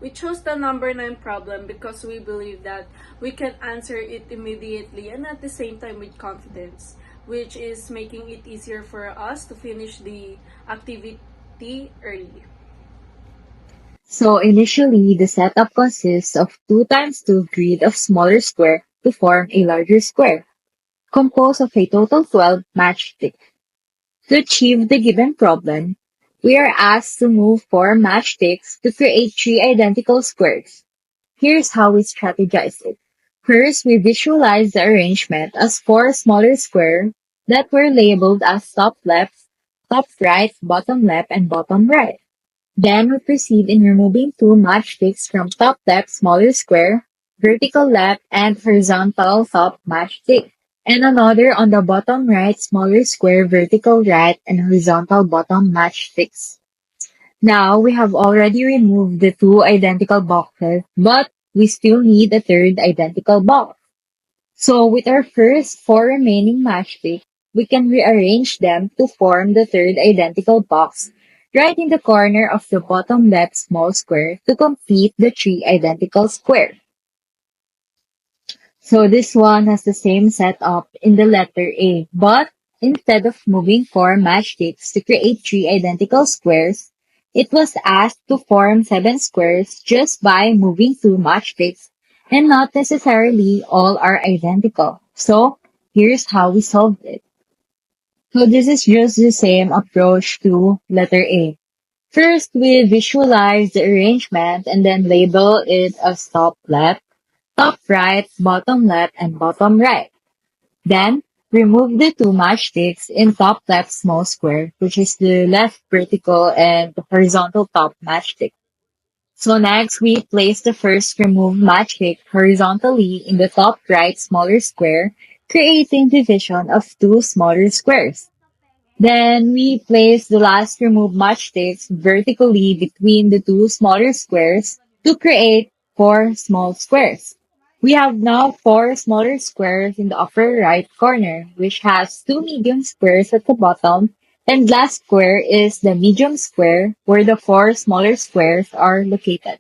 We chose the number 9 problem because we believe that we can answer it immediately and at the same time with confidence, which is making it easier for us to finish the activity early. So initially, the setup consists of 2 times 2 grid of smaller square to form a larger square, composed of a total 12 matchsticks. To achieve the given problem, we are asked to move 4 matchsticks to create 3 identical squares. Here's how we strategize it. First, we visualize the arrangement as 4 smaller squares that were labeled as top left, top right, bottom left, and bottom right. Then we proceed in removing 2 matchsticks from top left smaller square, vertical left, and horizontal top matchstick, and another on the bottom right smaller square, vertical right, and horizontal bottom matchsticks. Now we have already removed the 2 identical boxes, but we still need a third identical box. So with our first 4 remaining matchsticks, we can rearrange them to form the third identical box right in the corner of the bottom left small square to complete the 3 identical squares. So this one has the same setup in the letter A, but instead of moving 4 matchsticks to create 3 identical squares, it was asked to form 7 squares just by moving 2 matchsticks, and not necessarily all are identical. So here's how we solved it. So this is just the same approach to letter A. First, we visualize the arrangement and then label it as top left, top right, bottom left, and bottom right. Then, remove the 2 matchsticks in top left small square, which is the left vertical and horizontal top matchstick. So next, we place the first removed matchstick horizontally in the top right smaller square, creating division of 2 smaller squares. Then we place the last removed matchsticks vertically between the 2 smaller squares to create 4 small squares. We have now 4 smaller squares in the upper right corner, which has 2 medium squares at the bottom, and last square is the medium square where the 4 smaller squares are located.